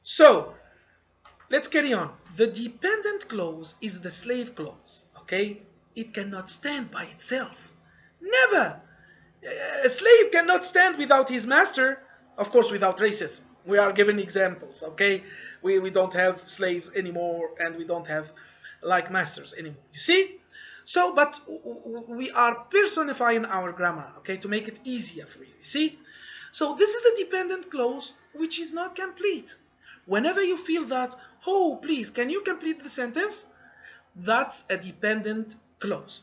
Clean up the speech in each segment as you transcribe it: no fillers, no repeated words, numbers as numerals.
So let's carry on. The dependent clause is the slave clause. Okay, it cannot stand by itself. Never. A slave cannot stand without his master. Of course, without racism. We are given examples. Okay, we don't have slaves anymore, and we don't have like masters anymore. You see. So, but we are personifying our grammar, okay, to make it easier for you. You see? So this is a dependent clause which is not complete. Whenever you feel that, oh, please, can you complete the sentence? That's a dependent clause.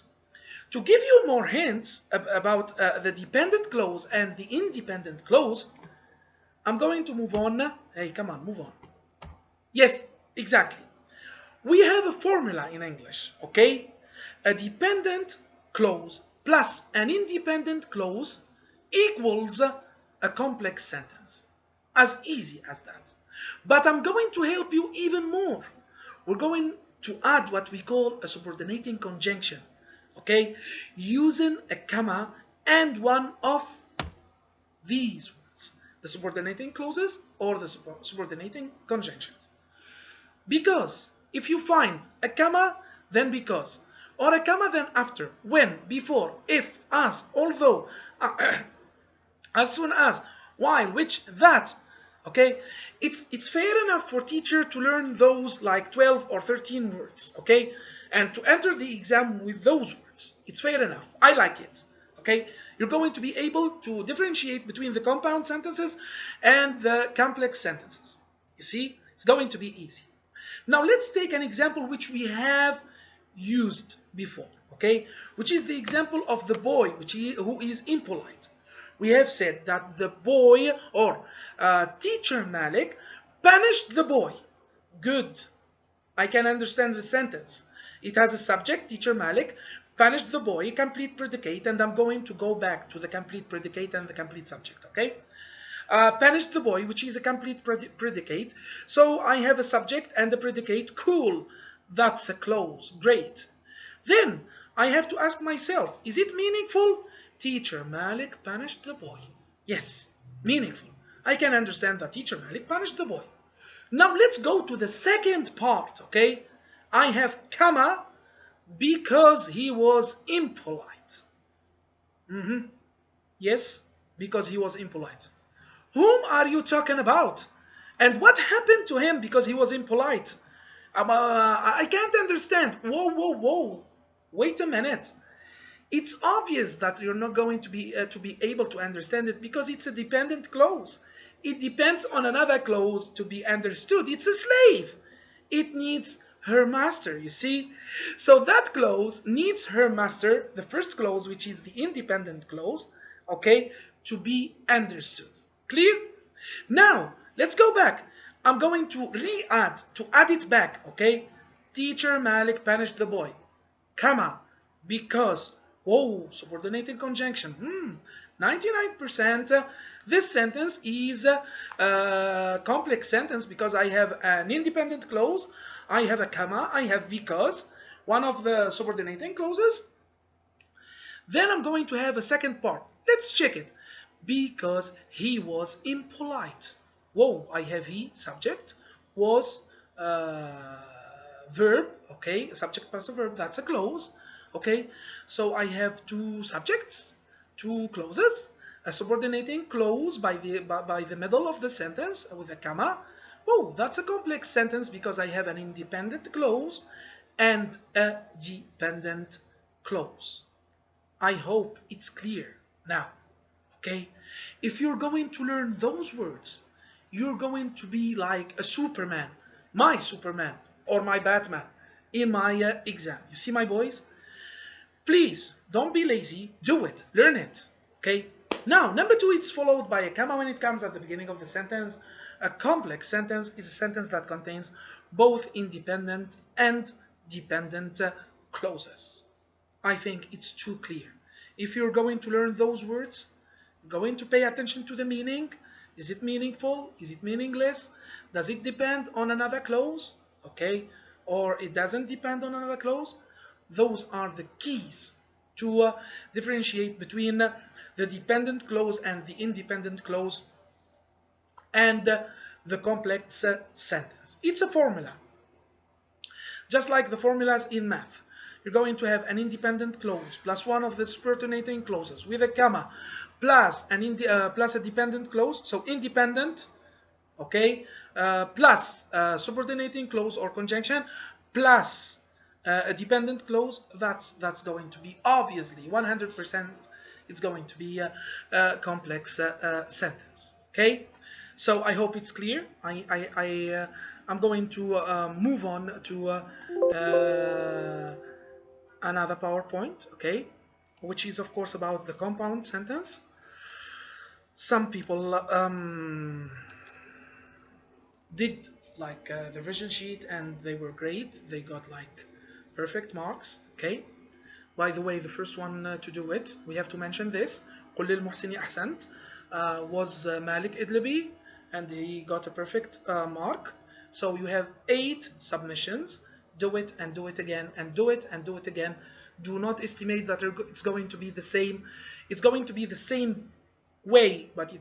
To give you more hints about the dependent clause and the independent clause, I'm going to move on. Hey, come on, move on. Yes, exactly. We have a formula in English, okay? A dependent clause plus an independent clause equals a complex sentence. As easy as that. But I'm going to help you even more. We're going to add what we call a subordinating conjunction, okay? Using a comma and one of these words, the subordinating clauses or the subordinating conjunctions. Because if you find a comma, then because, or a comma, then after, when, before, if, as, although, as soon as, while, which, that, okay, it's fair enough for teacher to learn those like 12 or 13 words, okay, and to enter the exam with those words. It's fair enough. I like it, okay. You're going to be able to differentiate between the compound sentences and the complex sentences. You see, it's going to be easy. Now let's take an example which we have used before, okay, which is the example of the boy who is impolite. We have said that the boy or teacher Malik punished the boy. Good. I can understand the sentence. It has a subject, teacher Malik punished the boy, complete predicate, and I'm going to go back to the complete predicate and the complete subject, okay? Punished the boy, which is a complete predicate. So I have a subject and a predicate. Cool. That's a clause. Great. Then I have to ask myself, is it meaningful? Teacher Malik punished the boy. Yes, meaningful. I can understand that teacher Malik punished the boy. Now let's go to the second part, okay? I have comma because he was impolite. Yes, because he was impolite. Whom are you talking about? And what happened to him because he was impolite? I can't understand. Whoa, whoa, whoa. Wait a minute. It's obvious that you're not going to be able to understand it because it's a dependent clause. It depends on another clause to be understood. It's a slave. It needs her master, you see? So that clause needs her master, the first clause, which is the independent clause, okay, to be understood. Clear? Now, let's go back. I'm going to add it back, okay? Teacher Malik punished the boy, comma, because, whoa, subordinating conjunction. 99%. This sentence is a complex sentence because I have an independent clause, I have a comma, I have because, one of the subordinating clauses. Then I'm going to have a second part. Let's check it. Because he was impolite. Whoa, I have he, subject, was verb, okay, subject plus a verb, that's a clause, okay. So I have two subjects, two clauses, a subordinating clause by the middle of the sentence with a comma. Whoa, that's a complex sentence because I have an independent clause and a dependent clause. I hope it's clear now. Okay, if you're going to learn those words, you're going to be like a Superman, my Superman or my Batman in my exam. You see, my boys? Please don't be lazy. Do it. Learn it. Okay. Now, number two, it's followed by a comma when it comes at the beginning of the sentence. A complex sentence is a sentence that contains both independent and dependent clauses. I think it's too clear. If you're going to learn those words, going to pay attention to the meaning. Is it meaningful? Is it meaningless? Does it depend on another clause? Okay, or it doesn't depend on another clause? Those are the keys to differentiate between the dependent clause and the independent clause, and the complex sentence. It's a formula. Just like the formulas in math. You're going to have an independent clause plus one of the subordinating clauses with a comma plus plus a dependent clause. So independent, okay, plus subordinating clause or conjunction plus a dependent clause. That's going to be obviously 100%. It's going to be a complex sentence. Okay, so I hope it's clear. I'm going to move on to another PowerPoint, okay, which is of course about the compound sentence. Some people did like the revision sheet and they were great. They got like perfect marks, okay. By the way, the first one to do it, we have to mention this. قل للمحسن أحسنت was Malik Idlibi, and he got a perfect mark. So you have 8 submissions. Do it and do it again and do it and do it again. Do not estimate that it's going to be the same. It's going to be the same way, but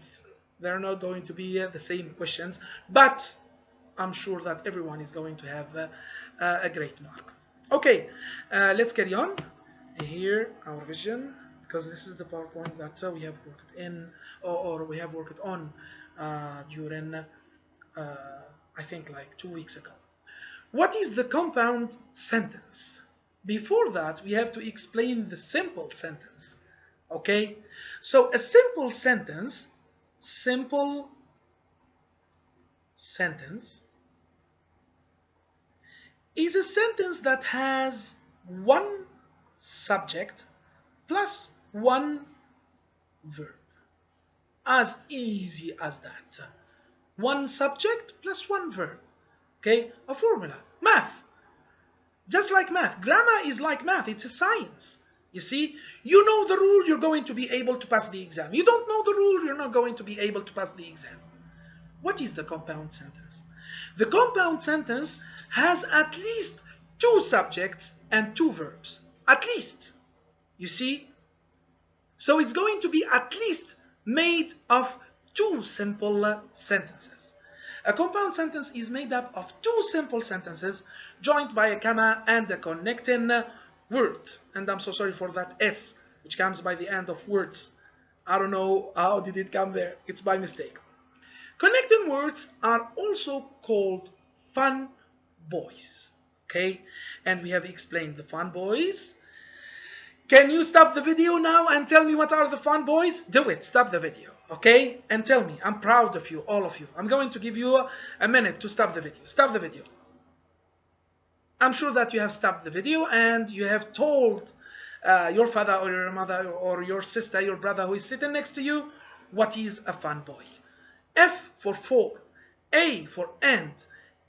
they're not going to be the same questions. But I'm sure that everyone is going to have a great mark. Okay, let's carry on. Here our vision, because this is the PowerPoint that we have worked in or we have worked on during I think like 2 weeks ago. What is the compound sentence? Before that, we have to explain the simple sentence. Okay, so a simple sentence is a sentence that has one subject plus one verb. As easy as that. One subject plus one verb. Okay, a formula. Math. Just like math. Grammar is like math. It's a science. You see, you know the rule, you're going to be able to pass the exam. You don't know the rule, you're not going to be able to pass the exam. What is the compound sentence? The compound sentence has at least 2 subjects and 2 verbs. At least. You see? So it's going to be at least made of 2 simple sentences. A compound sentence is made up of 2 simple sentences joined by a comma and a connecting word. And I'm so sorry for that S, which comes by the end of words. I don't know how did it come there. It's by mistake. Connecting words are also called fun boys. Okay? And we have explained the fun boys. Can you stop the video now and tell me what are the fun boys? Do it. Stop the video. Okay? And tell me. I'm proud of you, all of you. I'm going to give you a minute to stop the video. Stop the video. I'm sure that you have stopped the video and you have told your father or your mother or your sister, your brother who is sitting next to you, what is a fun boy. F for 4, A for and,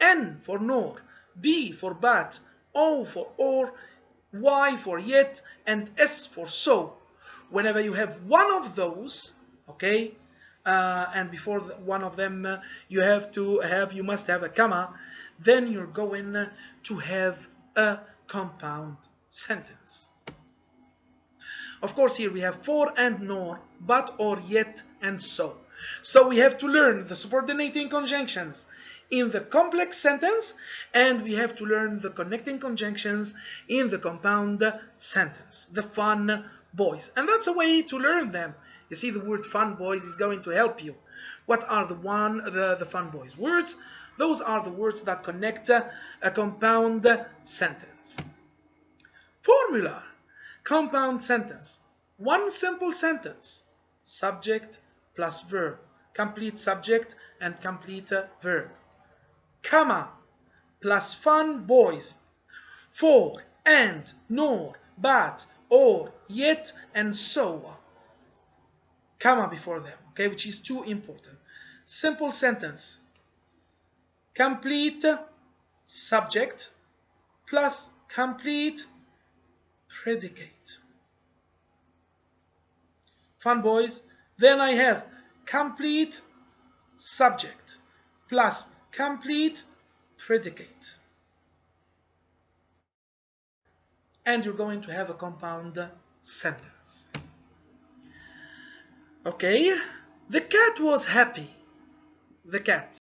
N for nor, B for but, O for or, Y for yet, and S for so. Whenever you have one of those, okay, and before one of them you must have a comma, then you're going to have a compound sentence. Of course, here we have for and nor, but, or, yet, and so. So we have to learn the subordinating conjunctions in the complex sentence, and we have to learn the connecting conjunctions in the compound sentence, the fun boys. And that's a way to learn them. You see, the word fun boys is going to help you. What are the fun boys words? Those are the words that connect a compound sentence. Formula. Compound sentence. One simple sentence. Subject plus verb. Complete subject and complete verb. Comma plus fun boys. For, and, nor, but, or, yet, and so. Comma before them, okay, which is too important. Simple sentence. Complete subject plus complete predicate. Fun boys. Then I have complete subject plus complete predicate. And you're going to have a compound sentence. Okay, the cat was happy. The cat.